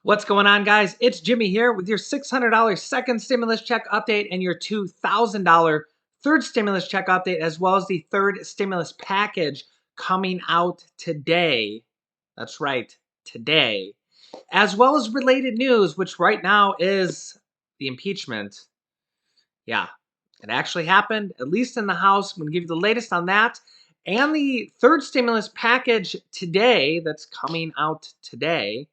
What's going on, guys? It's Jimmy here with your $600 second stimulus check update and your $2,000 third stimulus check update, as well as the third stimulus package coming out today. That's right, today. As well as related news, which right now is the impeachment. Yeah, it actually happened, at least in the House. I'm going to give you the latest on that. And the third stimulus package today that's coming out today.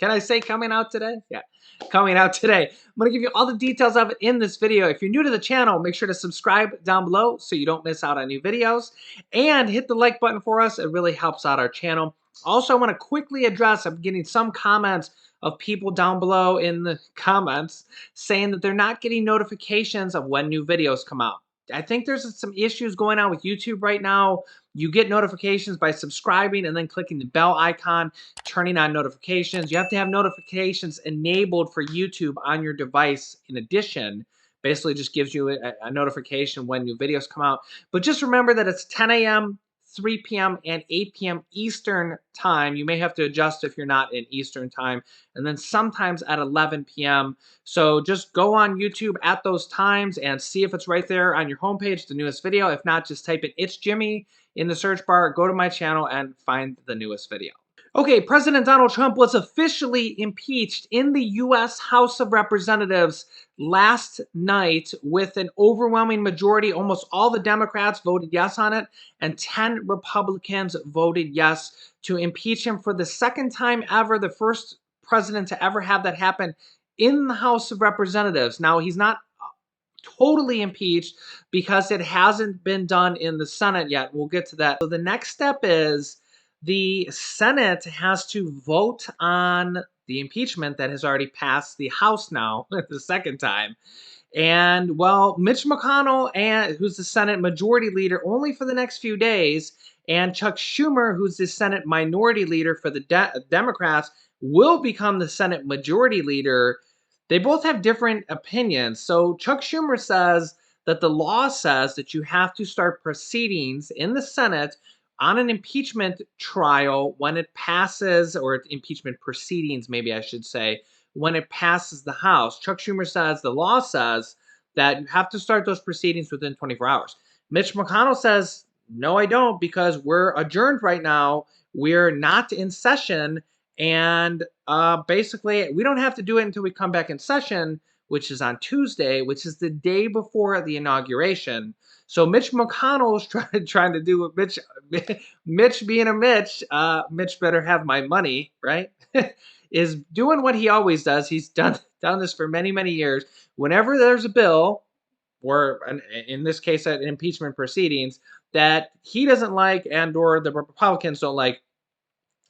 Can I say coming out today? Yeah, coming out today. I'm going to give you all the details of it in this video. If you're new to the channel, make sure to subscribe down below so you don't miss out on new videos. And hit the like button for us. It really helps out our channel. Also, I want to quickly address, I'm getting some comments of people down below in the comments saying that they're not getting notifications of when new videos come out. I think there's some issues going on with YouTube right now. You get notifications by subscribing and then clicking the bell icon, turning on notifications. You have to have notifications enabled for YouTube on your device in addition. Basically just gives you a notification when new videos come out. But just remember that it's 10 a.m., 3 p.m., and 8 p.m. Eastern time. You may have to adjust if you're not in Eastern time. And then sometimes at 11 p.m. So just go on YouTube at those times and see if it's right there on your homepage, the newest video. If not, just type in "It's Jimmy" in the search bar, go to my channel, and find the newest video. Okay, President Donald Trump was officially impeached in the U.S. House of Representatives last night with an overwhelming majority. Almost all the Democrats voted yes on it, and 10 Republicans voted yes to impeach him for the second time ever, the first president to ever have that happen in the House of Representatives. Now, he's not totally impeached because it hasn't been done in the Senate yet. We'll get to that. So the next step is the Senate has to vote on the impeachment that has already passed the House now the second time. And well, Mitch McConnell, who's the Senate Majority Leader only for the next few days, and Chuck Schumer, who's the Senate Minority Leader for the Democrats, will become the Senate Majority Leader. They both have different opinions. So Chuck Schumer says that the law says that you have to start proceedings in the Senate on an impeachment trial when it passes, or impeachment proceedings, maybe I should say, when it passes the House. Chuck Schumer says the law says that you have to start those proceedings within 24 hours. Mitch McConnell says, no, I don't, because we're adjourned right now. We're not in session. And basically, we don't have to do it until we come back in session, which is on Tuesday, which is the day before the inauguration. So Mitch McConnell is trying to do what Mitch being a Mitch, Mitch better have my money, right? Is doing what he always does. He's done this for many, many years. Whenever there's a bill, or in this case, at impeachment proceedings, that he doesn't like and or the Republicans don't like,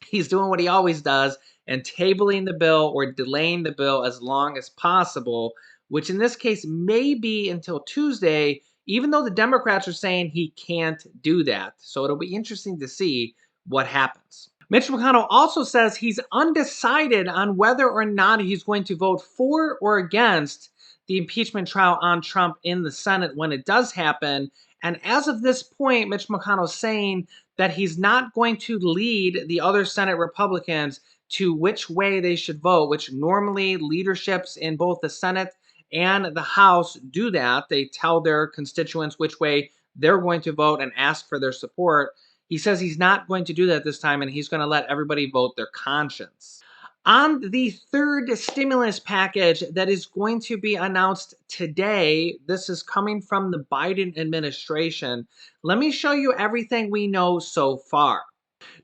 he's doing what he always does and tabling the bill or delaying the bill as long as possible, which in this case may be until Tuesday, even though the Democrats are saying he can't do that. So it'll be interesting to see what happens. Mitch McConnell also says he's undecided on whether or not he's going to vote for or against the impeachment trial on Trump in the Senate when it does happen. And as of this point, Mitch McConnell is saying that he's not going to lead the other Senate Republicans to which way they should vote, which normally leaderships in both the Senate and the House do that. They tell their constituents which way they're going to vote and ask for their support. He says he's not going to do that this time, and he's going to let everybody vote their conscience. On the third stimulus package that is going to be announced today, this is coming from the Biden administration. Let me show you everything we know so far.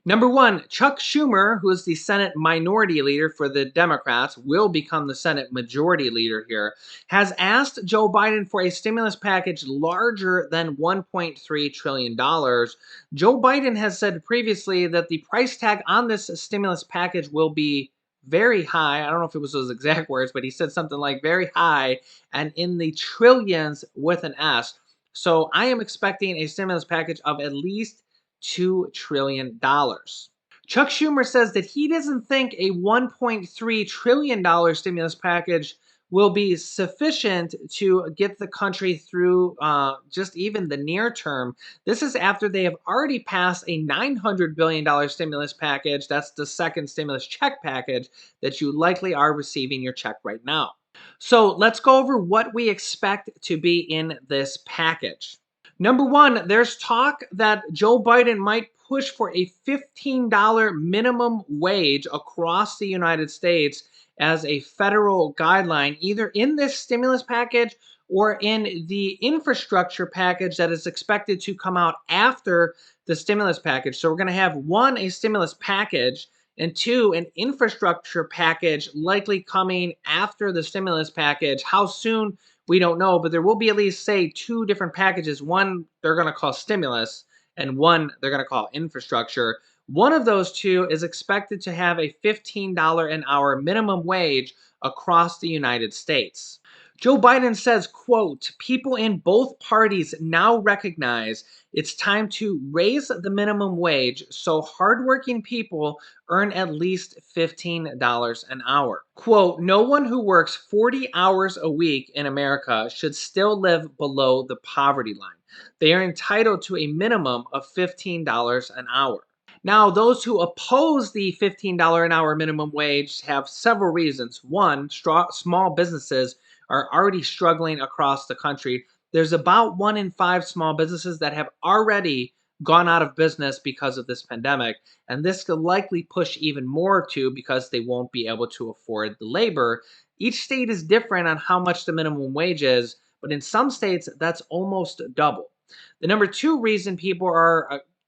Number one, Chuck Schumer, who is the Senate Minority Leader for the Democrats, will become the Senate Majority Leader here, has asked Joe Biden for a stimulus package larger than $1.3 trillion. Joe Biden has said previously that the price tag on this stimulus package will be very high. I don't know if it was those exact words, but he said something like very high and in the trillions with an S. So I am expecting a stimulus package of at least $2 trillion. Chuck Schumer says that he doesn't think a $1.3 trillion stimulus package will be sufficient to get the country through just even the near term. This is after they have already passed a $900 billion stimulus package. That's the second stimulus check package that you likely are receiving your check right now. So let's go over what we expect to be in this package. Number one, there's talk that Joe Biden might push for a $15 minimum wage across the United States as a federal guideline, either in this stimulus package or in the infrastructure package that is expected to come out after the stimulus package. So we're going to have one, a stimulus package, and two, an infrastructure package likely coming after the stimulus package. How soon? We don't know, but there will be at least, say, two different packages. One they're going to call stimulus, and one they're going to call infrastructure. One of those two is expected to have a $15 an hour minimum wage across the United States. Joe Biden says, quote, people in both parties now recognize it's time to raise the minimum wage so hardworking people earn at least $15 an hour. Quote, no one who works 40 hours a week in America should still live below the poverty line. They are entitled to a minimum of $15 an hour. Now, those who oppose the $15 an hour minimum wage have several reasons. One, small businesses are already struggling across the country. There's about 1 in 5 small businesses that have already gone out of business because of this pandemic. And this could likely push even more too because they won't be able to afford the labor. Each state is different on how much the minimum wage is, but in some states, that's almost double. The number two reason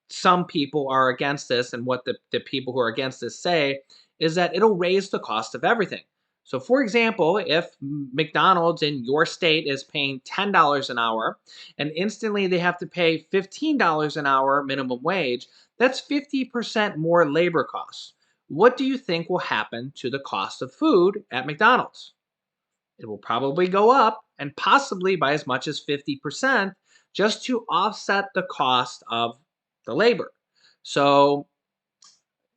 some people are against this, and what the people who are against this say, is that it'll raise the cost of everything. So, for example, if McDonald's in your state is paying $10 an hour and instantly they have to pay $15 an hour minimum wage, that's 50% more labor costs. What do you think will happen to the cost of food at McDonald's? It will probably go up, and possibly by as much as 50%, just to offset the cost of the labor. So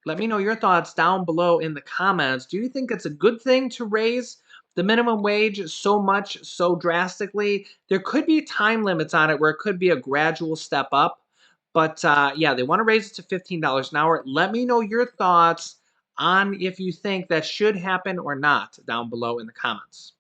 let me know your thoughts down below in the comments. Do you think it's a good thing to raise the minimum wage so much, so drastically? There could be time limits on it where it could be a gradual step up. But yeah, they want to raise it to $15 an hour. Let me know your thoughts on if you think that should happen or not down below in the comments.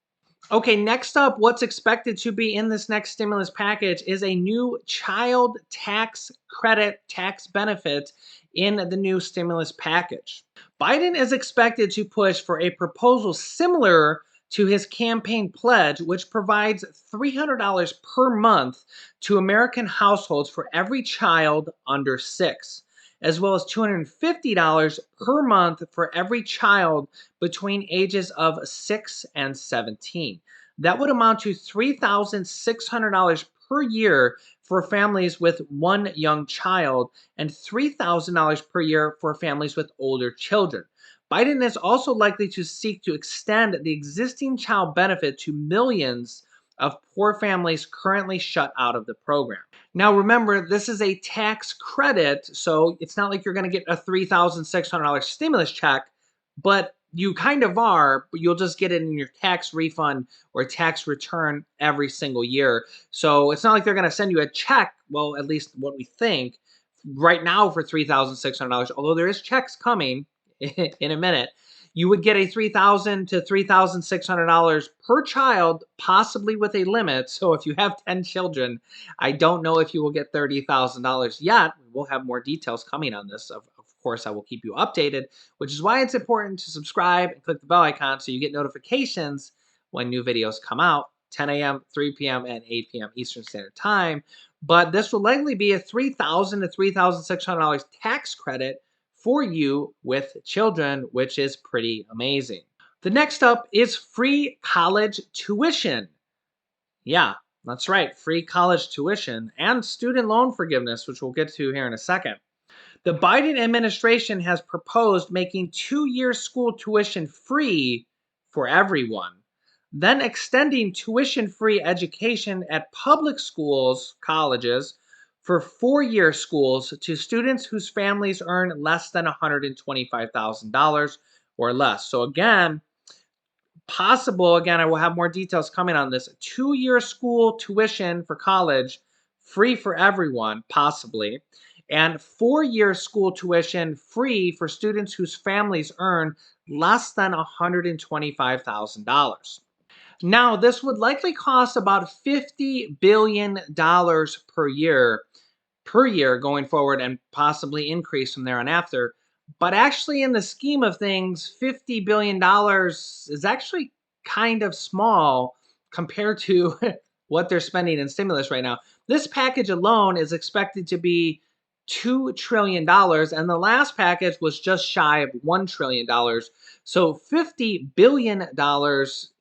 Okay, next up, what's expected to be in this next stimulus package is a new child tax credit tax benefit in the new stimulus package. Biden is expected to push for a proposal similar to his campaign pledge, which provides $300 per month to American households for every child under 6, as well as $250 per month for every child between ages of 6 and 17. That would amount to $3,600 per year for families with one young child and $3,000 per year for families with older children. Biden is also likely to seek to extend the existing child benefit to millions of poor families currently shut out of the program. Now, remember, this is a tax credit, so it's not like you're going to get a $3,600 stimulus check, but you kind of are, but you'll just get it in your tax refund or tax return every single year. So it's not like they're going to send you a check, well, at least what we think, right now for $3,600, although there is checks coming in a minute. You would get a $3,000 to $3,600 per child, possibly with a limit. So if you have 10 children, I don't know if you will get $30,000 yet. We'll have more details coming on this. Of course, I will keep you updated, which is why it's important to subscribe and click the bell icon so you get notifications when new videos come out, 10 a.m., 3 p.m., and 8 p.m. Eastern Standard Time. But this will likely be a $3,000 to $3,600 tax credit for you with children, which is pretty amazing. The next up is free college tuition. Yeah, that's right, free college tuition and student loan forgiveness, which we'll get to here in a second. The Biden administration has proposed making 2-year school tuition free for everyone, then extending tuition-free education at public schools, colleges, for 4-year schools to students whose families earn less than $125,000 or less. So again, Possible, again, I will have more details coming on this. 2-year school tuition for college, free for everyone, possibly. And 4-year school tuition free for students whose families earn less than $125,000. Now, this would likely cost about $50 billion per year going forward and possibly increase from there on after. But actually, in the scheme of things, $50 billion is actually kind of small compared to what they're spending in stimulus right now. This package alone is expected to be $2 trillion, and the last package was just shy of $1 trillion. So $50 billion,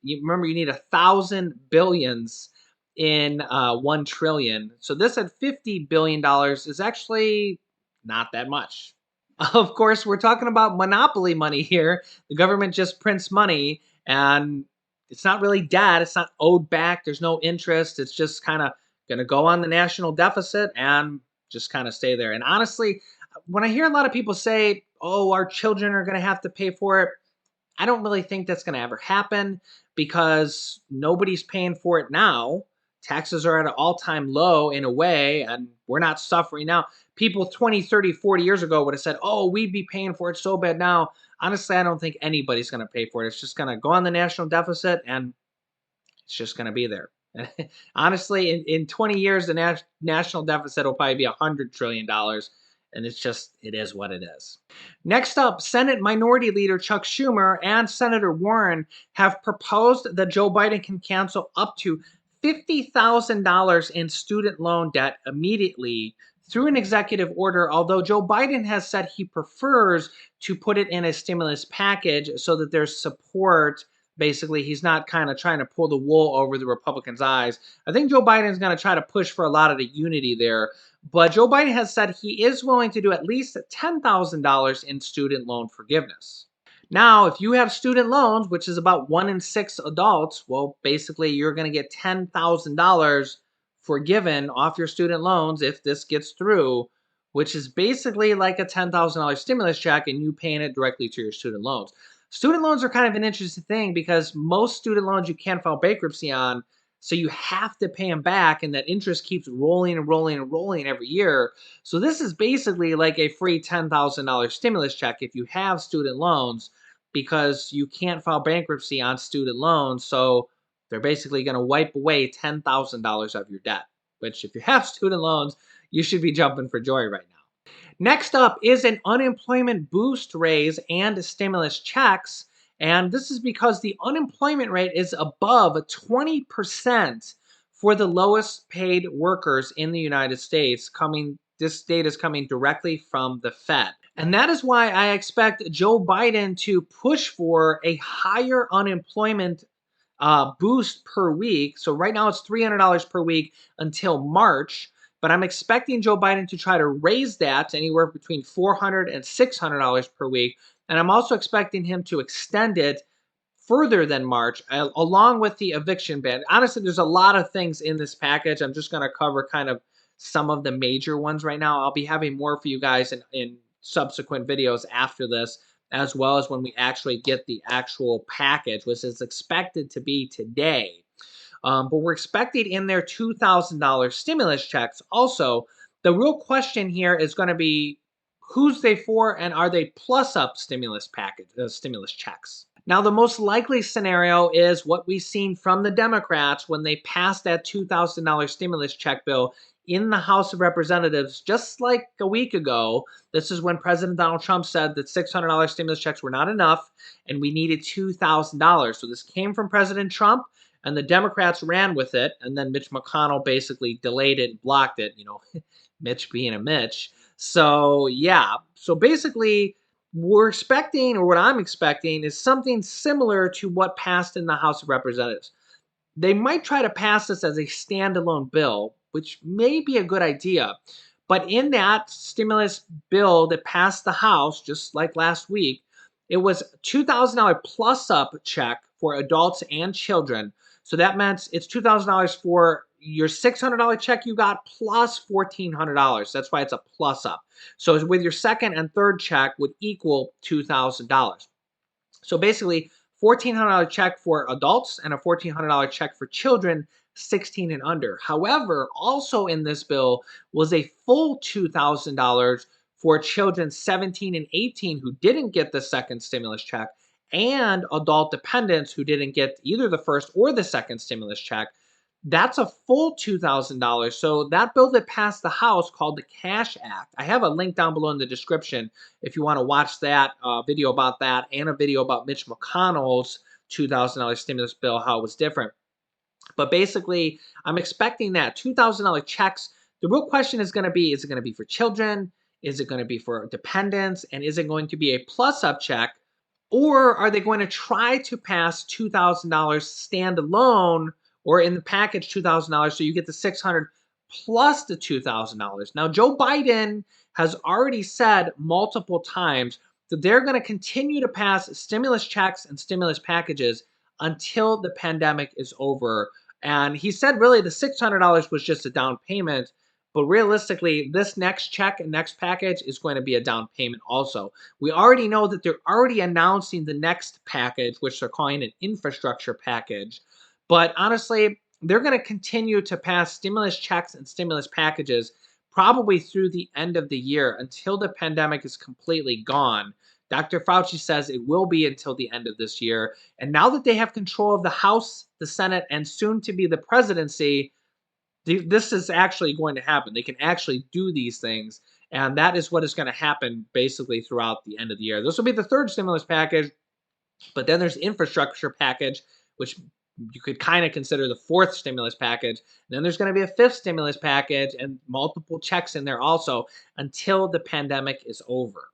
you remember you need 1,000 billions in 1 trillion. So this at $50 billion is actually not that much. Of course, we're talking about monopoly money here. The government just prints money and it's not really debt. It's not owed back. There's no interest. It's just kind of going to go on the national deficit and just kind of stay there. And honestly, when I hear a lot of people say, oh, our children are going to have to pay for it, I don't really think that's going to ever happen because nobody's paying for it now. Taxes are at an all-time low in a way, and we're not suffering now. People 20, 30, 40 years ago would have said, oh, we'd be paying for it so bad now. Honestly, I don't think anybody's going to pay for it. It's just going to go on the national deficit, and it's just going to be there. Honestly, in 20 years, the national deficit will probably be $100 trillion. And it is what it is. Next up, Senate Minority Leader Chuck Schumer and Senator Warren have proposed that Joe Biden can cancel up to $50,000 in student loan debt immediately through an executive order, although Joe Biden has said he prefers to put it in a stimulus package so that there's support. Basically, he's not kind of trying to pull the wool over the Republicans' eyes. I think Joe Biden is going to try to push for a lot of the unity there. But Joe Biden has said he is willing to do at least $10,000 in student loan forgiveness. Now, if you have student loans, which is about 1 in 6 adults, well, basically you're going to get $10,000 forgiven off your student loans if this gets through, which is basically like a $10,000 stimulus check and you paying it directly to your student loans. Student loans are kind of an interesting thing because most student loans you can't file bankruptcy on, so you have to pay them back, and that interest keeps rolling and rolling and rolling every year. So this is basically like a free $10,000 stimulus check if you have student loans because you can't file bankruptcy on student loans. So they're basically going to wipe away $10,000 of your debt, which if you have student loans, you should be jumping for joy right now. Next up is an unemployment boost raise and stimulus checks. And this is because the unemployment rate is above 20% for the lowest paid workers in the United States. This data is coming directly from the Fed. And that is why I expect Joe Biden to push for a higher unemployment boost per week. So right now it's $300 per week until March. But I'm expecting Joe Biden to try to raise that to anywhere between $400 and $600 per week. And I'm also expecting him to extend it further than March, along with the eviction ban. Honestly, there's a lot of things in this package. I'm just going to cover kind of some of the major ones right now. I'll be having more for you guys in subsequent videos after this, as well as when we actually get the actual package, which is expected to be today. But we're expecting in their $2,000 stimulus checks. Also, the real question here is going to be who's they for and are they plus up stimulus checks? Now, the most likely scenario is what we've seen from the Democrats when they passed that $2,000 stimulus check bill in the House of Representatives just like a week ago. This is when President Donald Trump said that $600 stimulus checks were not enough and we needed $2,000. So this came from President Trump and the Democrats ran with it. And then Mitch McConnell basically delayed it and blocked it, Mitch being a Mitch. So, yeah. So basically, we're expecting, or what I'm expecting, is something similar to what passed in the House of Representatives. They might try to pass this as a standalone bill, which may be a good idea. But in that stimulus bill that passed the House, just like last week, it was $2,000 plus up check for adults and children. So that meant it's $2,000 for your $600 check you got plus $1,400. That's why it's a plus up. So with your second and third check would equal $2,000. So basically, $1,400 check for adults and a $1,400 check for children 16 and under. However, also in this bill was a full $2,000 for children 17 and 18 who didn't get the second stimulus check, and adult dependents who didn't get either the first or the second stimulus check. That's a full $2,000. So that bill that passed the House called the Cash Act. I have a link down below in the description if you want to watch that video about that and a video about Mitch McConnell's $2,000 stimulus bill, how it was different. But basically, I'm expecting that $2,000 checks. The real question is going to be, is it going to be for children? Is it going to be for dependents? And is it going to be a plus up check? Or are they going to try to pass $2,000 standalone, or in the package $2,000 so you get the $600 plus the $2,000? Now, Joe Biden has already said multiple times that they're going to continue to pass stimulus checks and stimulus packages until the pandemic is over. And he said really the $600 was just a down payment, but realistically, this next check and next package is going to be a down payment also. We already know that they're already announcing the next package, which they're calling an infrastructure package. But honestly, they're going to continue to pass stimulus checks and stimulus packages probably through the end of the year until the pandemic is completely gone. Dr. Fauci says it will be until the end of this year. And now that they have control of the House, the Senate, and soon to be the presidency, this is actually going to happen. They can actually do these things. And that is what is going to happen basically throughout the end of the year. This will be the third stimulus package, but then there's the infrastructure package, which you could kind of consider the fourth stimulus package. And then there's going to be a fifth stimulus package and multiple checks in there also until the pandemic is over.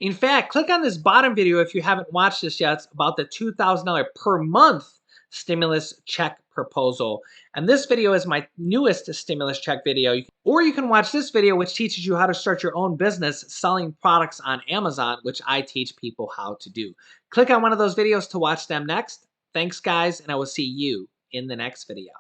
In fact, click on this bottom video if you haven't watched this yet. It's about the $2,000 per month stimulus check proposal. And this video is my newest stimulus check video. Or you can watch this video, which teaches you how to start your own business selling products on Amazon, which I teach people how to do. Click on one of those videos to watch them next. Thanks, guys, and I will see you in the next video.